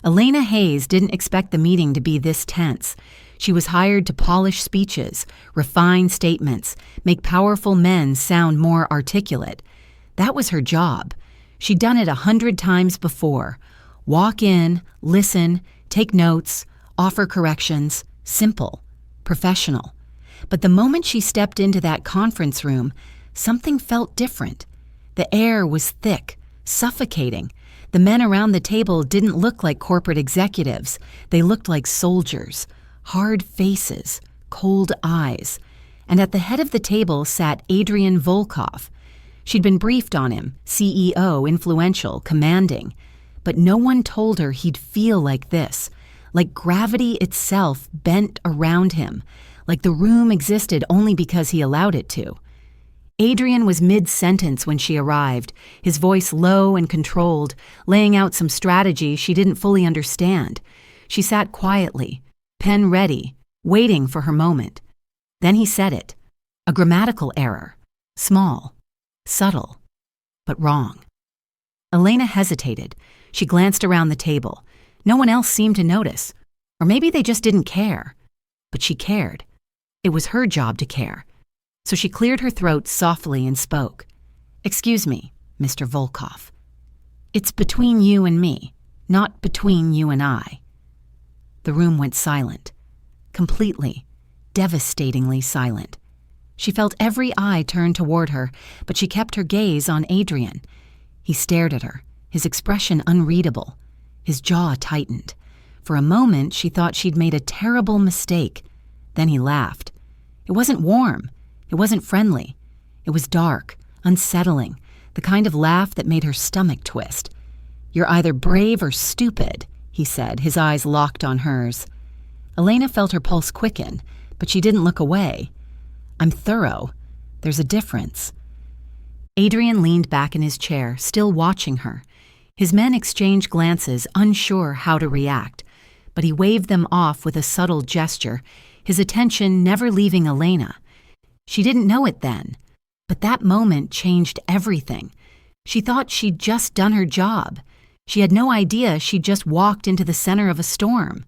Elena Hayes didn't expect the meeting to be this tense. She was hired to polish speeches, refine statements, make powerful men sound more articulate. That was her job. She'd done it 100 times before. Walk in, listen, take notes, offer corrections. Simple, professional. But the moment she stepped into that conference room, something felt different. The air was thick, suffocating. The men around the table didn't look like corporate executives. They looked like soldiers. Hard faces, cold eyes. And at the head of the table sat Adrian Volkov. She'd been briefed on him, CEO, influential, commanding. But no one told her he'd feel like this, like gravity itself bent around him, like the room existed only because he allowed it to. Adrian was mid-sentence when she arrived, his voice low and controlled, laying out some strategy she didn't fully understand. She sat quietly, pen ready, waiting for her moment. Then he said it. A grammatical error. Small. Subtle. But wrong. Elena hesitated. She glanced around the table. No one else seemed to notice. Or maybe they just didn't care. But she cared. It was her job to care. So she cleared her throat softly and spoke. "Excuse me, Mr. Volkov. It's between you and me, not between you and I." The room went silent. Completely, devastatingly silent. She felt every eye turn toward her, but she kept her gaze on Adrian. He stared at her, his expression unreadable. His jaw tightened. For a moment, she thought she'd made a terrible mistake. Then he laughed. It wasn't warm. It wasn't friendly. It was dark, unsettling, the kind of laugh that made her stomach twist. "You're either brave or stupid," he said, his eyes locked on hers. Elena felt her pulse quicken, but she didn't look away. "I'm thorough. There's a difference." Adrian leaned back in his chair, still watching her. His men exchanged glances, unsure how to react, but he waved them off with a subtle gesture, his attention never leaving Elena. She didn't know it then, but that moment changed everything. She thought she'd just done her job. She had no idea she'd just walked into the center of a storm.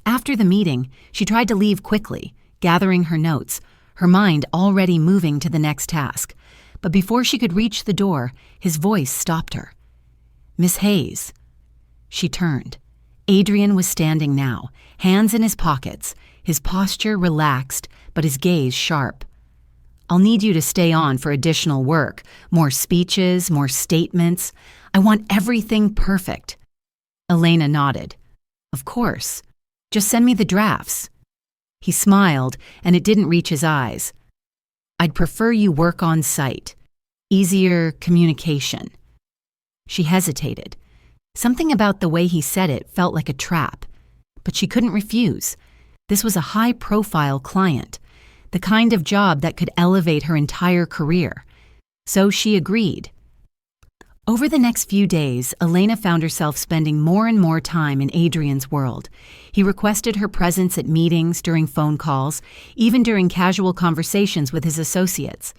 After the meeting, she tried to leave quickly, gathering her notes, her mind already moving to the next task. But before she could reach the door, his voice stopped her. "Miss Hayes." She turned. Adrian was standing now, hands in his pockets, his posture relaxed, but his gaze sharp. "I'll need you to stay on for additional work, more speeches, more statements. I want everything perfect." Elena nodded. "Of course. Just send me the drafts." He smiled, and it didn't reach his eyes. "I'd prefer you work on site. Easier communication." She hesitated. Something about the way he said it felt like a trap, but she couldn't refuse. This was a high-profile client, the kind of job that could elevate her entire career. So she agreed. Over the next few days, Elena found herself spending more and more time in Adrian's world. He requested her presence at meetings, during phone calls, even during casual conversations with his associates.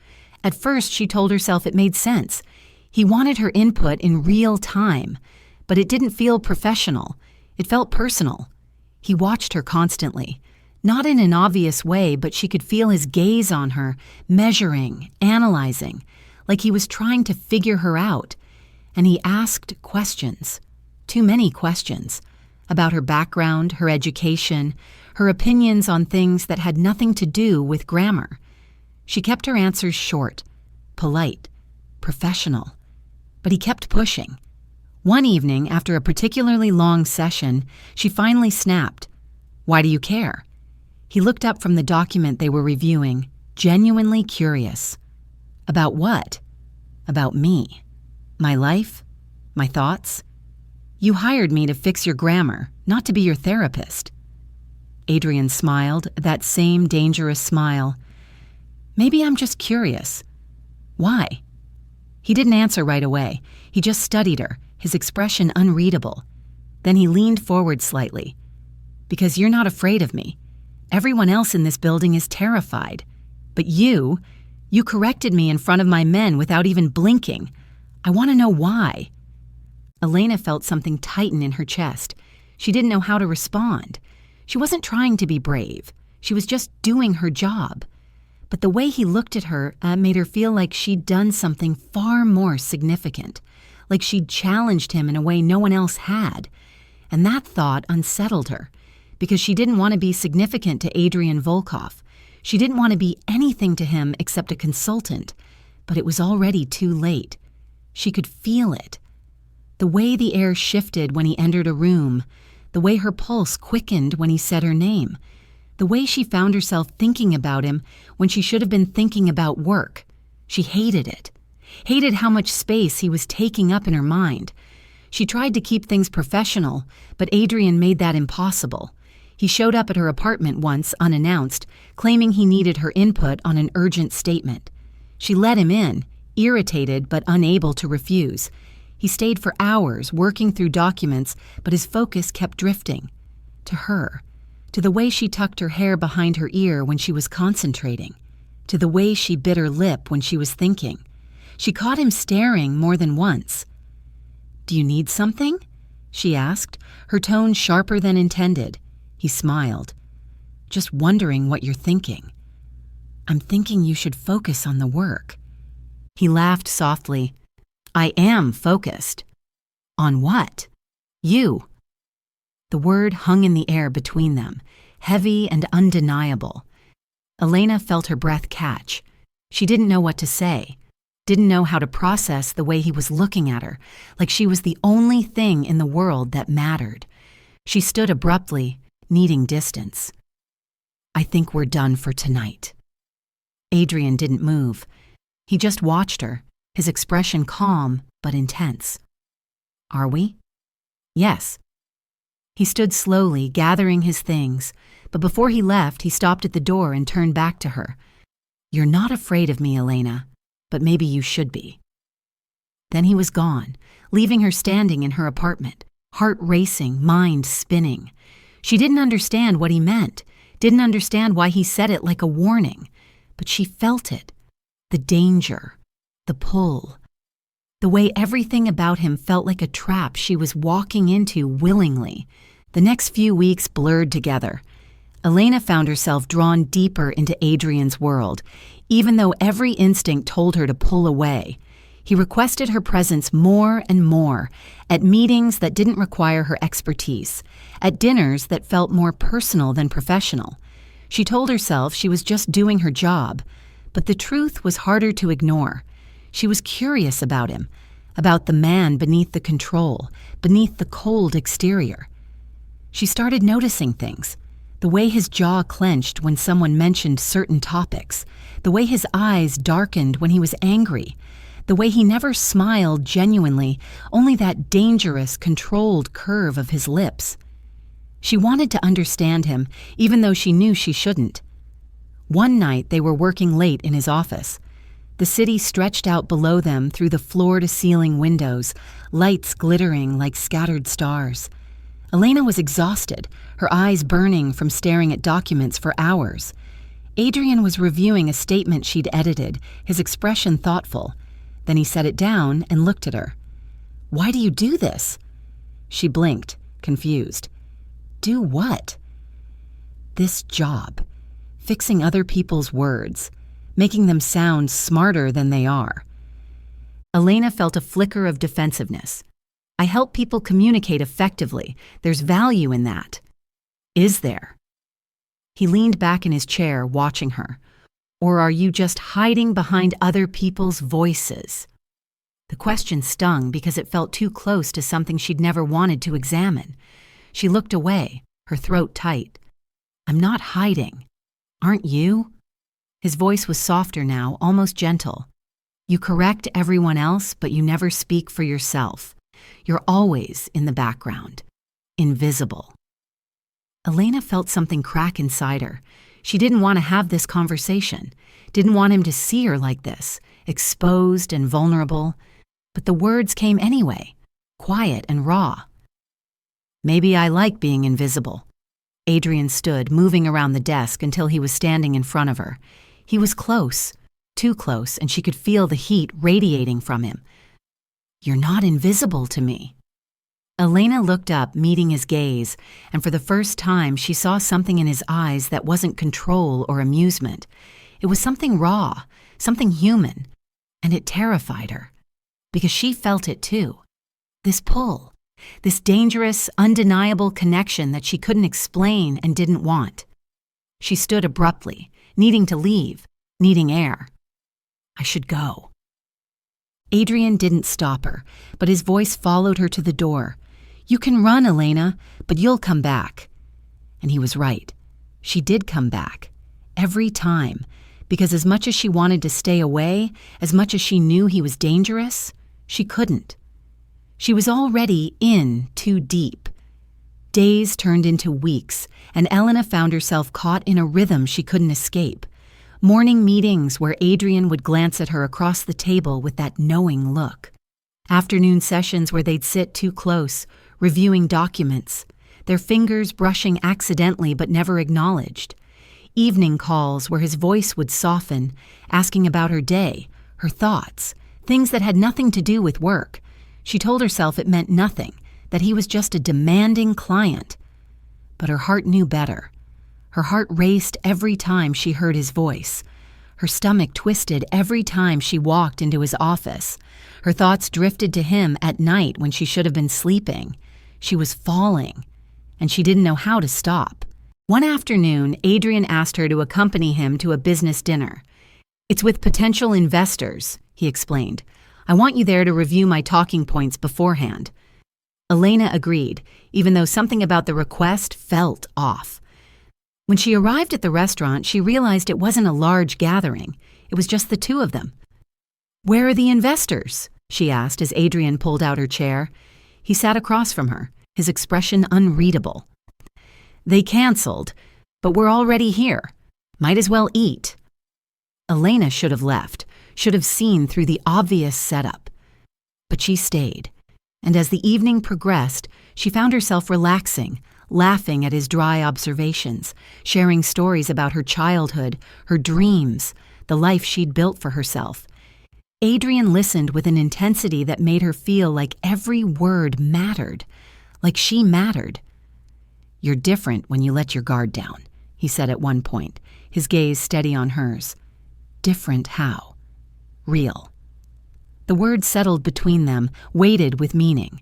At first, she told herself it made sense. He wanted her input in real time, but it didn't feel professional. It felt personal. He watched her constantly. Not in an obvious way, but she could feel his gaze on her, measuring, analyzing, like he was trying to figure her out. And he asked questions, too many questions, about her background, her education, her opinions on things that had nothing to do with grammar. She kept her answers short, polite, professional, but he kept pushing. One evening, after a particularly long session, she finally snapped. "Why do you care?" He looked up from the document they were reviewing, genuinely curious. "About what?" "About me. My life? My thoughts? You hired me to fix your grammar, not to be your therapist." Adrian smiled, that same dangerous smile. "Maybe I'm just curious." "Why?" He didn't answer right away. He just studied her, his expression unreadable. Then he leaned forward slightly. "Because you're not afraid of me. Everyone else in this building is terrified. But you corrected me in front of my men without even blinking. I want to know why." Elena felt something tighten in her chest. She didn't know how to respond. She wasn't trying to be brave. She was just doing her job. But the way he looked at her made her feel like she'd done something far more significant, like she'd challenged him in a way no one else had. And that thought unsettled her, because she didn't want to be significant to Adrian Volkov. She didn't want to be anything to him except a consultant, but it was already too late. She could feel it. The way the air shifted when he entered a room, the way her pulse quickened when he said her name, the way she found herself thinking about him when she should have been thinking about work. She hated it. Hated how much space he was taking up in her mind. She tried to keep things professional, but Adrian made that impossible. He showed up at her apartment once, unannounced, claiming he needed her input on an urgent statement. She let him in, irritated but unable to refuse. He stayed for hours, working through documents, but his focus kept drifting. To her. To the way she tucked her hair behind her ear when she was concentrating. To the way she bit her lip when she was thinking. She caught him staring more than once. "Do you need something?" she asked, her tone sharper than intended. He smiled. "Just wondering what you're thinking." "I'm thinking you should focus on the work." He laughed softly. "I am focused." "On what?" "You." The word hung in the air between them, heavy and undeniable. Elena felt her breath catch. She didn't know what to say, didn't know how to process the way he was looking at her, like she was the only thing in the world that mattered. She stood abruptly, needing distance. "I think we're done for tonight." Adrian didn't move. He just watched her, his expression calm but intense. "Are we?" "Yes." He stood slowly, gathering his things, but before he left, he stopped at the door and turned back to her. "You're not afraid of me, Elena, but maybe you should be." Then he was gone, leaving her standing in her apartment, heart racing, mind spinning. She didn't understand what he meant, didn't understand why he said it like a warning, but she felt it. The danger, the pull, the way everything about him felt like a trap she was walking into willingly. The next few weeks blurred together. Elena found herself drawn deeper into Adrian's world, even though every instinct told her to pull away. He requested her presence more and more, at meetings that didn't require her expertise, at dinners that felt more personal than professional. She told herself she was just doing her job, but the truth was harder to ignore. She was curious about him, about the man beneath the control, beneath the cold exterior. She started noticing things. The way his jaw clenched when someone mentioned certain topics, the way his eyes darkened when he was angry, the way he never smiled genuinely, only that dangerous, controlled curve of his lips. She wanted to understand him, even though she knew she shouldn't. One night they were working late in his office. The city stretched out below them through the floor-to-ceiling windows, lights glittering like scattered stars. Elena was exhausted, her eyes burning from staring at documents for hours. Adrian was reviewing a statement she'd edited, his expression thoughtful. Then he set it down and looked at her. "Why do you do this?" She blinked, confused. "Do what?" "This job. Fixing other people's words. Making them sound smarter than they are." Elena felt a flicker of defensiveness. "I help people communicate effectively. There's value in that." "Is there?" He leaned back in his chair, watching her. "Or are you just hiding behind other people's voices?" The question stung because it felt too close to something she'd never wanted to examine. She looked away, her throat tight. "I'm not hiding. Aren't you?" His voice was softer now, almost gentle. "You correct everyone else, but you never speak for yourself. You're always in the background. Invisible." Elena felt something crack inside her. She didn't want to have this conversation, didn't want him to see her like this, exposed and vulnerable. But the words came anyway, quiet and raw. "Maybe I like being invisible." Adrian stood, moving around the desk until he was standing in front of her. He was close, too close, and she could feel the heat radiating from him. "You're not invisible to me." Elena looked up, meeting his gaze, and for the first time she saw something in his eyes that wasn't control or amusement. It was something raw, something human, and it terrified her, because she felt it too. This pull, this dangerous, undeniable connection that she couldn't explain and didn't want. She stood abruptly, needing to leave, needing air. I should go. Adrian didn't stop her, but his voice followed her to the door. You can run, Elena, but you'll come back. And he was right. She did come back. Every time. Because as much as she wanted to stay away, as much as she knew he was dangerous, she couldn't. She was already in too deep. Days turned into weeks, and Elena found herself caught in a rhythm she couldn't escape. Morning meetings where Adrian would glance at her across the table with that knowing look. Afternoon sessions where they'd sit too close, reviewing documents, their fingers brushing accidentally but never acknowledged. Evening calls where his voice would soften, asking about her day, her thoughts, things that had nothing to do with work. She told herself it meant nothing, that he was just a demanding client. But her heart knew better. Her heart raced every time she heard his voice. Her stomach twisted every time she walked into his office. Her thoughts drifted to him at night when she should have been sleeping. She was falling, and she didn't know how to stop. One afternoon, Adrian asked her to accompany him to a business dinner. It's with potential investors, he explained. I want you there to review my talking points beforehand. Elena agreed, even though something about the request felt off. When she arrived at the restaurant, she realized it wasn't a large gathering. It was just the two of them. Where are the investors? She asked as Adrian pulled out her chair. He sat across from her, his expression unreadable. They canceled, but we're already here. Might as well eat. Elena should have left, should have seen through the obvious setup. But she stayed, and as the evening progressed, she found herself relaxing, laughing at his dry observations, sharing stories about her childhood, her dreams, the life she'd built for herself. Adrian listened with an intensity that made her feel like every word mattered, like she mattered. You're different when you let your guard down, he said at one point, his gaze steady on hers. Different how? Real. The words settled between them, weighted with meaning.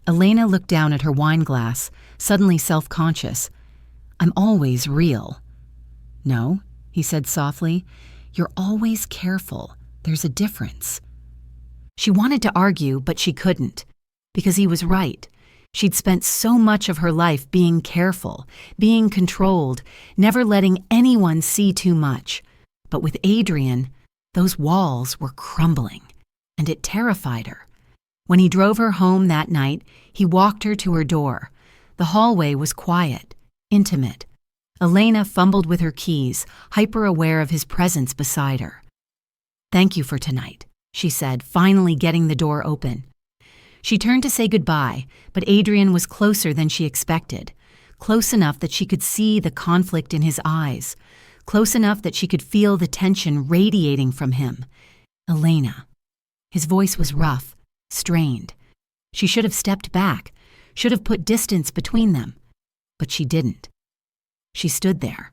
Elena looked down at her wine glass, suddenly self-conscious. I'm always real. No, he said softly. You're always careful. There's a difference. She wanted to argue, but she couldn't, because he was right. She'd spent so much of her life being careful, being controlled, never letting anyone see too much. But with Adrian, those walls were crumbling, and it terrified her. When he drove her home that night, he walked her to her door. The hallway was quiet, intimate. Elena fumbled with her keys, hyper-aware of his presence beside her. Thank you for tonight, she said, finally getting the door open. She turned to say goodbye, but Adrian was closer than she expected, close enough that she could see the conflict in his eyes, close enough that she could feel the tension radiating from him. Elena. His voice was rough, strained. She should have stepped back, should have put distance between them, but she didn't. She stood there,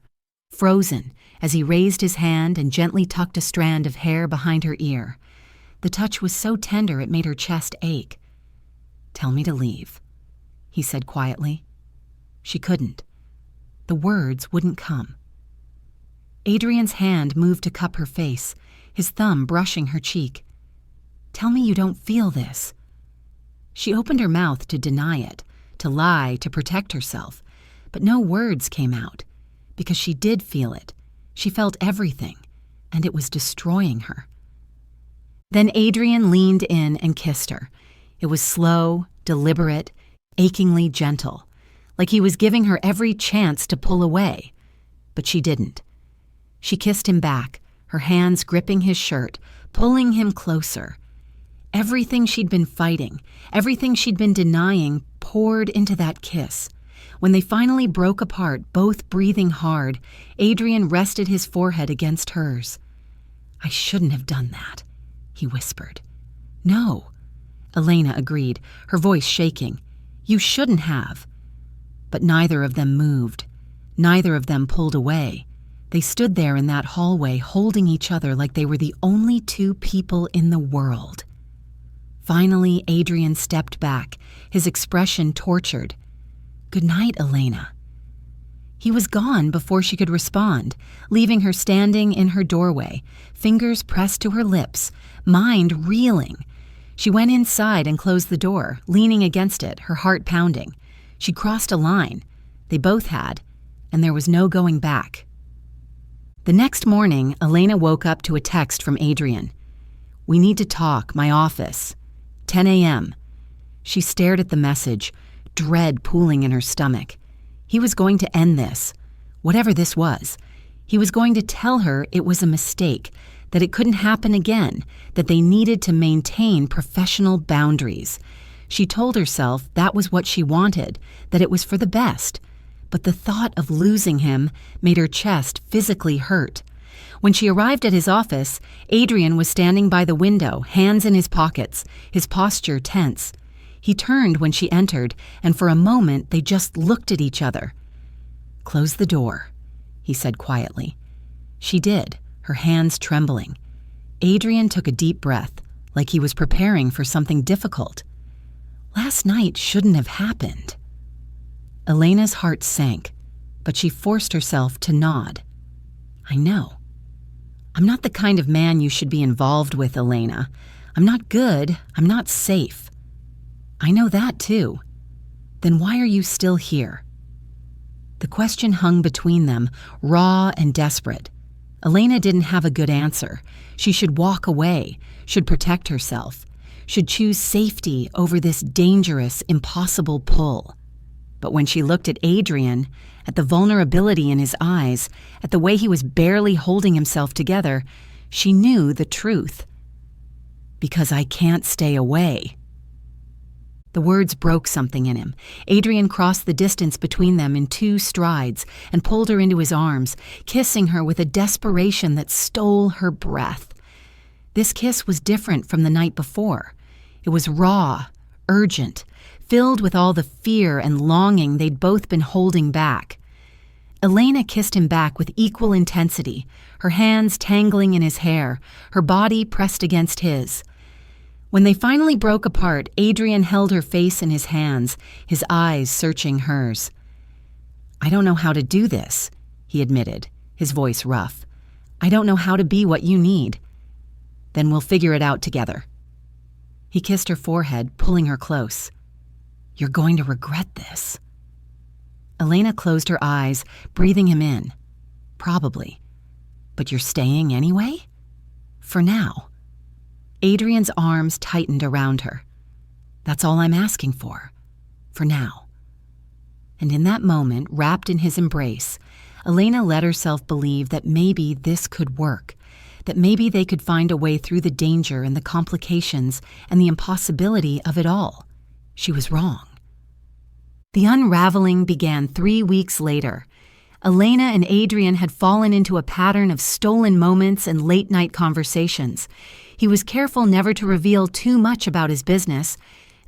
frozen, as he raised his hand and gently tucked a strand of hair behind her ear. The touch was so tender it made her chest ache. Tell me to leave, he said quietly. She couldn't. The words wouldn't come. Adrian's hand moved to cup her face, his thumb brushing her cheek. Tell me you don't feel this. She opened her mouth to deny it, to lie, to protect herself, but no words came out, because she did feel it. She felt everything, and it was destroying her. Then Adrian leaned in and kissed her. It was slow, deliberate, achingly gentle, like he was giving her every chance to pull away, but she didn't. She kissed him back, her hands gripping his shirt, pulling him closer. Everything she'd been fighting, everything she'd been denying poured into that kiss. When they finally broke apart, both breathing hard, Adrian rested his forehead against hers. I shouldn't have done that, he whispered. No, Elena agreed, her voice shaking. You shouldn't have." But neither of them moved. Neither of them pulled away. They stood there in that hallway holding each other like they were the only two people in the world. Finally, Adrian stepped back, his expression tortured. "Good night, Elena." He was gone before she could respond, leaving her standing in her doorway, fingers pressed to her lips, mind reeling. She went inside and closed the door, leaning against it, her heart pounding. She crossed a line. They both had, and there was no going back. The next morning, Elena woke up to a text from Adrian. "We need to talk, my office. 10 a.m. She stared at the message, dread pooling in her stomach. He was going to end this, whatever this was. He was going to tell her it was a mistake, that it couldn't happen again, that they needed to maintain professional boundaries. She told herself that was what she wanted, that it was for the best. But the thought of losing him made her chest physically hurt. When she arrived at his office, Adrian was standing by the window, hands in his pockets, his posture tense. He turned when she entered, and for a moment they just looked at each other. "Close the door," he said quietly. She did, her hands trembling. Adrian took a deep breath, like he was preparing for something difficult. Last night shouldn't have happened. Elena's heart sank, but she forced herself to nod. "I know. I'm not the kind of man you should be involved with, Elena. I'm not good. I'm not safe." "I know that too. Then why are you still here?" The question hung between them, raw and desperate. Elena didn't have a good answer. She should walk away, should protect herself, should choose safety over this dangerous, impossible pull. But when she looked at Adrian, at the vulnerability in his eyes, at the way he was barely holding himself together, she knew the truth. "Because I can't stay away." The words broke something in him. Adrian crossed the distance between them in 2 strides and pulled her into his arms, kissing her with a desperation that stole her breath. This kiss was different from the night before. It was raw, urgent, filled with all the fear and longing they'd both been holding back. Elena kissed him back with equal intensity, her hands tangling in his hair, her body pressed against his. When they finally broke apart, Adrian held her face in his hands, his eyes searching hers. "I don't know how to do this," he admitted, his voice rough. "I don't know how to be what you need." "Then we'll figure it out together." He kissed her forehead, pulling her close. "You're going to regret this." Elena closed her eyes, breathing him in. "Probably. But you're staying anyway?" "For now." Adrian's arms tightened around her. "That's all I'm asking for now." And in that moment, wrapped in his embrace, Elena let herself believe that maybe this could work, that maybe they could find a way through the danger and the complications and the impossibility of it all. She was wrong. The unraveling began 3 weeks later. Elena and Adrian had fallen into a pattern of stolen moments and late-night conversations. He was careful never to reveal too much about his business,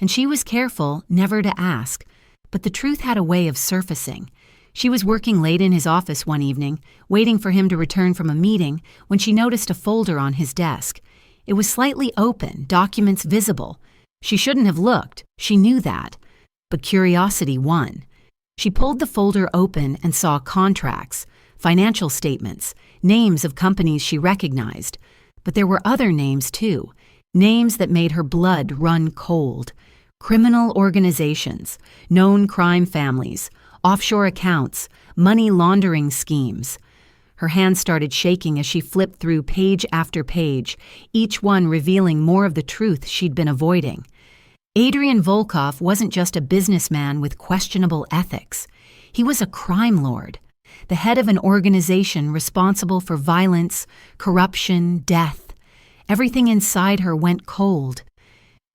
and she was careful never to ask. But the truth had a way of surfacing. She was working late in his office one evening, waiting for him to return from a meeting, when she noticed a folder on his desk. It was slightly open, documents visible. She shouldn't have looked, she knew that. But curiosity won. She pulled the folder open and saw contracts, financial statements, names of companies she recognized. But there were other names too, names that made her blood run cold. Criminal organizations, known crime families, offshore accounts, money laundering schemes. Her hands started shaking as she flipped through page after page, each one revealing more of the truth she'd been avoiding. Adrian Volkov wasn't just a businessman with questionable ethics. He was a crime lord, the head of an organization responsible for violence, corruption, death. Everything inside her went cold.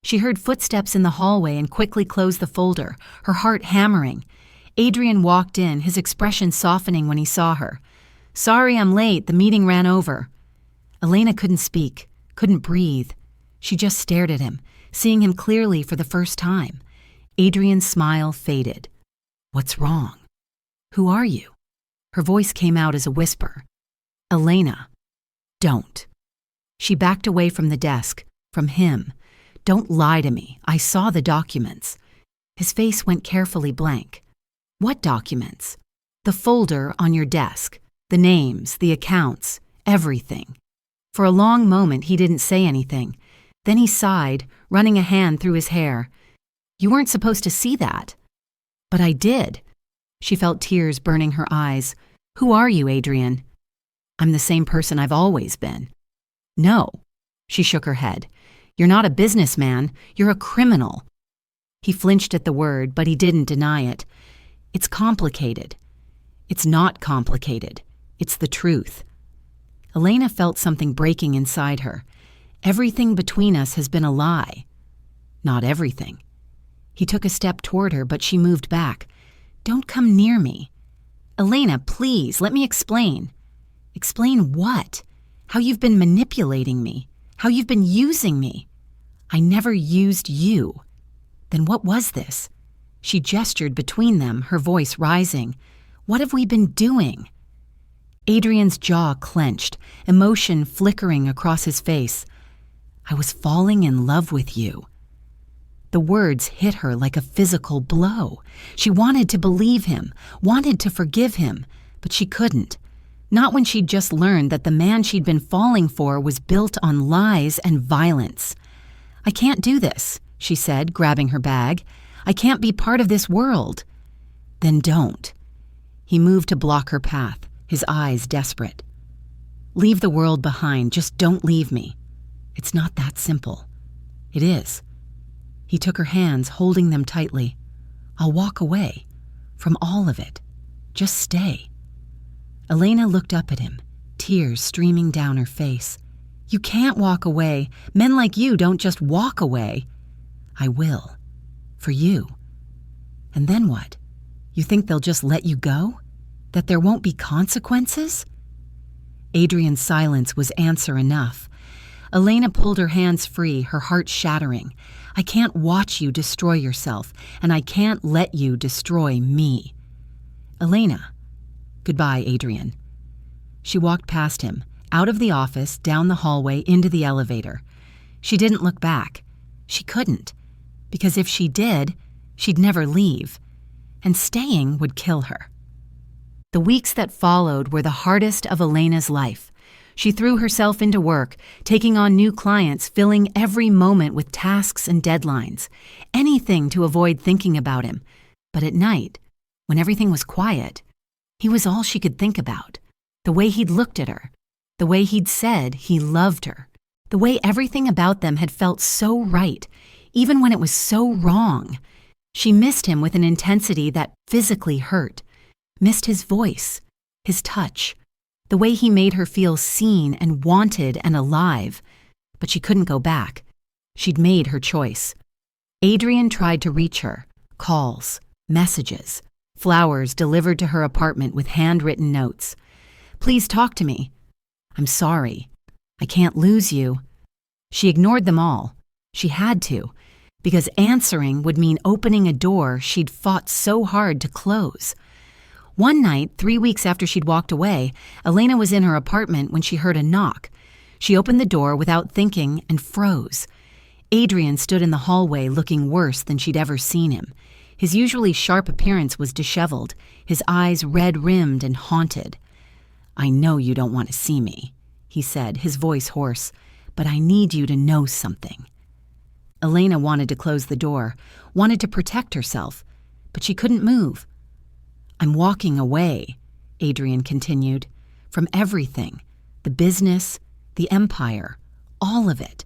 She heard footsteps in the hallway and quickly closed the folder, her heart hammering. Adrian walked in, his expression softening when he saw her. "Sorry I'm late, the meeting ran over." Elena couldn't speak, couldn't breathe. She just stared at him, seeing him clearly for the first time. Adrian's smile faded. What's wrong? Who are you? Her voice came out as a whisper. Elena. Don't. She backed away from the desk, from him. Don't lie to me. I saw the documents. His face went carefully blank. What documents? The folder on your desk. The names, the accounts, everything. For a long moment, he didn't say anything. Then he sighed, running a hand through his hair. You weren't supposed to see that. But I did. She felt tears burning her eyes. Who are you, Adrian? I'm the same person I've always been. No. She shook her head. You're not a businessman. You're a criminal. He flinched at the word, but he didn't deny it. It's complicated. It's not complicated. It's the truth. Elena felt something breaking inside her. Everything between us has been a lie. Not everything. He took a step toward her, but she moved back. Don't come near me. Elena, please, let me explain. Explain what? How you've been manipulating me. How you've been using me. I never used you. Then what was this? She gestured between them, her voice rising. What have we been doing? Adrian's jaw clenched, emotion flickering across his face. I was falling in love with you. The words hit her like a physical blow. She wanted to believe him, wanted to forgive him, but she couldn't. Not when she'd just learned that the man she'd been falling for was built on lies and violence. I can't do this, she said, grabbing her bag. I can't be part of this world. Then don't. He moved to block her path, his eyes desperate. Leave the world behind, just don't leave me. It's not that simple. It is. He took her hands, holding them tightly. I'll walk away. From all of it. Just stay. Elena looked up at him, tears streaming down her face. You can't walk away. Men like you don't just walk away. I will. For you. And then what? You think they'll just let you go? That there won't be consequences? Adrian's silence was answer enough. Elena pulled her hands free, her heart shattering. I can't watch you destroy yourself, and I can't let you destroy me. Elena. Goodbye, Adrian. She walked past him, out of the office, down the hallway, into the elevator. She didn't look back. She couldn't, because if she did, she'd never leave, and staying would kill her. The weeks that followed were the hardest of Elena's life. She threw herself into work, taking on new clients, filling every moment with tasks and deadlines, anything to avoid thinking about him. But at night, when everything was quiet, he was all she could think about. The way he'd looked at her, the way he'd said he loved her, the way everything about them had felt so right, even when it was so wrong. She missed him with an intensity that physically hurt, missed his voice, his touch, the way he made her feel seen and wanted and alive. But she couldn't go back. She'd made her choice. Adrian tried to reach her. Calls, messages, flowers delivered to her apartment with handwritten notes. Please talk to me. I'm sorry. I can't lose you. She ignored them all. She had to, because answering would mean opening a door she'd fought so hard to close. One night, 3 weeks after she'd walked away, Elena was in her apartment when she heard a knock. She opened the door without thinking and froze. Adrian stood in the hallway looking worse than she'd ever seen him. His usually sharp appearance was disheveled, his eyes red-rimmed and haunted. I know you don't want to see me, he said, his voice hoarse, but I need you to know something. Elena wanted to close the door, wanted to protect herself, but she couldn't move. I'm walking away, Adrian continued, from everything, the business, the empire, all of it.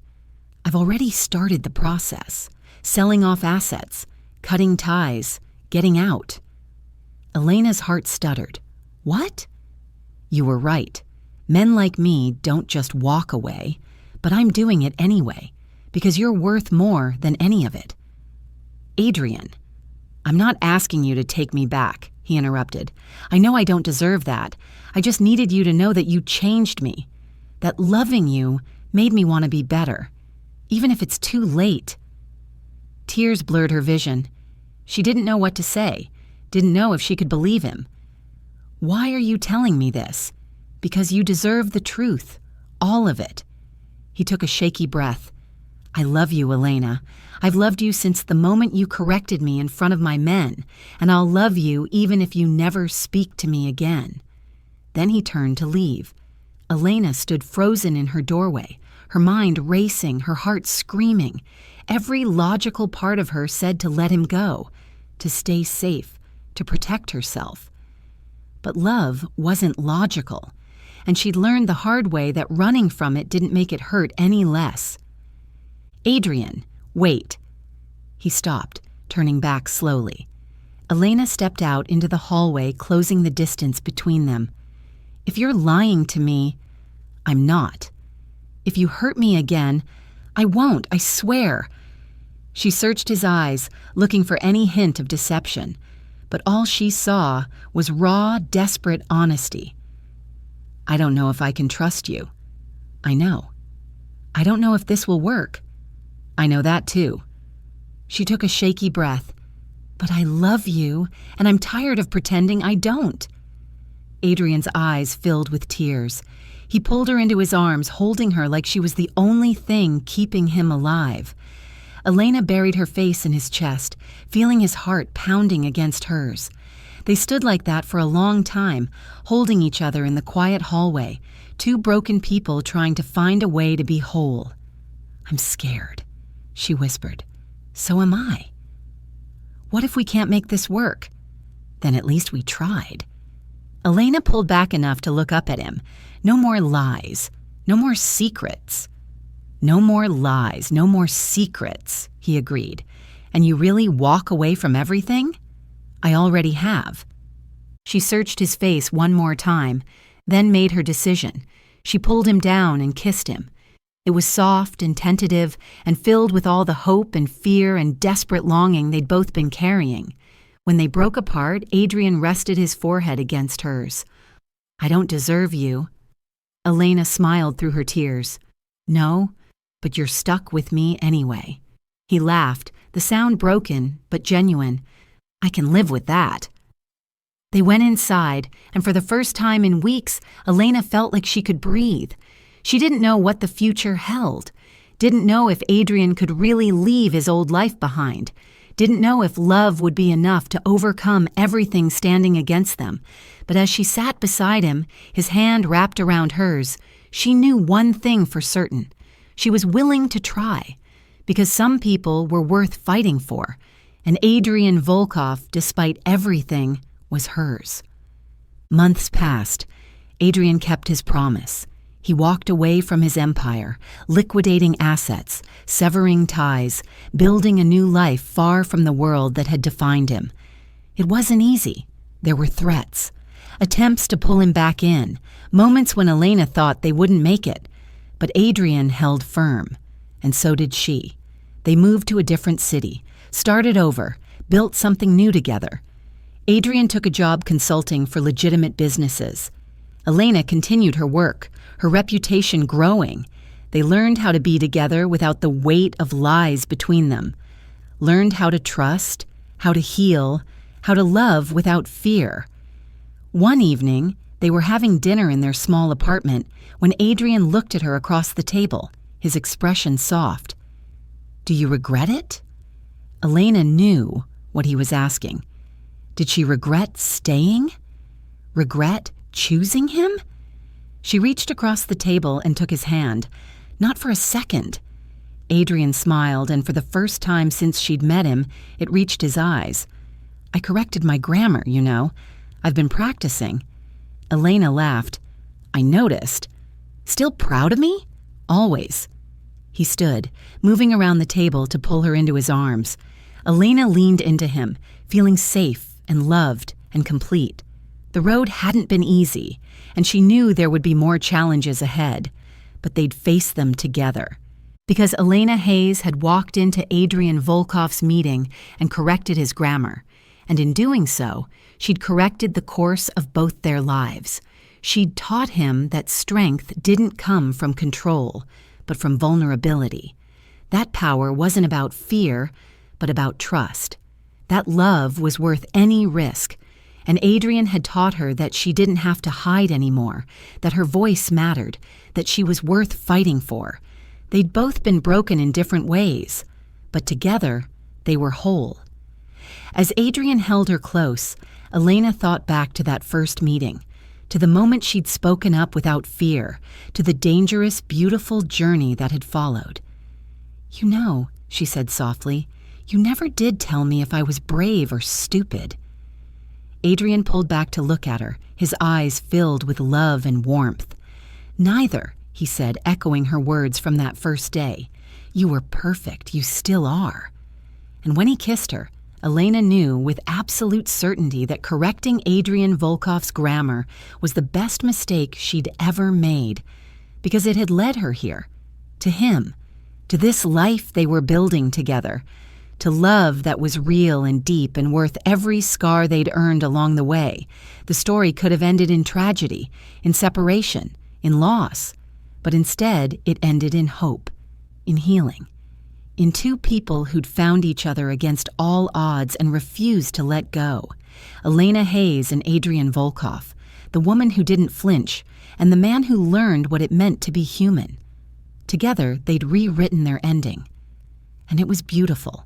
I've already started the process, selling off assets, cutting ties, getting out. Elena's heart stuttered. What? You were right. Men like me don't just walk away, but I'm doing it anyway, because you're worth more than any of it. Adrian, I'm not asking you to take me back, he interrupted. I know I don't deserve that. I just needed you to know that you changed me, that loving you made me want to be better, even if it's too late. Tears blurred her vision. She didn't know what to say, didn't know if she could believe him. "Why are you telling me this?" "Because you deserve the truth, all of it." He took a shaky breath. "I love you, Elena. I've loved you since the moment you corrected me in front of my men, and I'll love you even if you never speak to me again." Then he turned to leave. Elena stood frozen in her doorway, her mind racing, her heart screaming. Every logical part of her said to let him go, to stay safe, to protect herself. But love wasn't logical, and she'd learned the hard way that running from it didn't make it hurt any less. "Adrian, wait." He stopped, turning back slowly. Elena stepped out into the hallway, closing the distance between them. "If you're lying to me, I'm not. If you hurt me again, I won't, I swear." She searched his eyes, looking for any hint of deception, but all she saw was raw, desperate honesty. "I don't know if I can trust you." "I know." "I don't know if this will work." "I know that too." She took a shaky breath. "But I love you, and I'm tired of pretending I don't." Adrian's eyes filled with tears. He pulled her into his arms, holding her like she was the only thing keeping him alive. Elena buried her face in his chest, feeling his heart pounding against hers. They stood like that for a long time, holding each other in the quiet hallway, two broken people trying to find a way to be whole. "I'm scared," she whispered. "So am I." "What if we can't make this work?" "Then at least we tried." Elena pulled back enough to look up at him. "No more lies. No more secrets." "No more lies, no more secrets," he agreed. "And you really walk away from everything?" "I already have." She searched his face one more time, then made her decision. She pulled him down and kissed him. It was soft and tentative and filled with all the hope and fear and desperate longing they'd both been carrying. When they broke apart, Adrian rested his forehead against hers. "I don't deserve you." Elena smiled through her tears. "No, but you're stuck with me anyway." He laughed, the sound broken but genuine. "I can live with that." They went inside, and for the first time in weeks, Elena felt like she could breathe. She didn't know what the future held, didn't know if Adrian could really leave his old life behind, didn't know if love would be enough to overcome everything standing against them. But as she sat beside him, his hand wrapped around hers, she knew one thing for certain. She was willing to try, because some people were worth fighting for, and Adrian Volkov, despite everything, was hers. Months passed. Adrian kept his promise. He walked away from his empire, liquidating assets, severing ties, building a new life far from the world that had defined him. It wasn't easy. There were threats, attempts to pull him back in, moments when Elena thought they wouldn't make it. But Adrian held firm, and so did she. They moved to a different city, started over, built something new together. Adrian took a job consulting for legitimate businesses. Elena continued her work, her reputation growing. They learned how to be together without the weight of lies between them, learned how to trust, how to heal, how to love without fear. One evening, they were having dinner in their small apartment when Adrian looked at her across the table, his expression soft. "Do you regret it?" Elena knew what he was asking. Did she regret staying? Regret choosing him? She reached across the table and took his hand. Not for a second. Adrian smiled, and for the first time since she'd met him, it reached his eyes. "I corrected my grammar, you know. I've been practicing." Elena laughed. "I noticed. Still proud of me?" "Always." He stood, moving around the table to pull her into his arms. Elena leaned into him, feeling safe and loved and complete. The road hadn't been easy, and she knew there would be more challenges ahead, but they'd face them together. Because Elena Hayes had walked into Adrian Volkov's meeting and corrected his grammar, and in doing so, she'd corrected the course of both their lives. She'd taught him that strength didn't come from control, but from vulnerability. That power wasn't about fear, but about trust. That love was worth any risk, and Adrian had taught her that she didn't have to hide anymore, that her voice mattered, that she was worth fighting for. They'd both been broken in different ways, but together they were whole. As Adrian held her close, Elena thought back to that first meeting, to the moment she'd spoken up without fear, to the dangerous, beautiful journey that had followed. "You know," she said softly, "you never did tell me if I was brave or stupid." Adrian pulled back to look at her, his eyes filled with love and warmth. "Neither," he said, echoing her words from that first day. "You were perfect. You still are." And when he kissed her, Elena knew with absolute certainty that correcting Adrian Volkov's grammar was the best mistake she'd ever made, because it had led her here, to him, to this life they were building together, to love that was real and deep and worth every scar they'd earned along the way. The story could have ended in tragedy, in separation, in loss, but instead it ended in hope, in healing. In two people who'd found each other against all odds and refused to let go. Elena Hayes and Adrian Volkov, the woman who didn't flinch, and the man who learned what it meant to be human. Together, they'd rewritten their ending. And it was beautiful.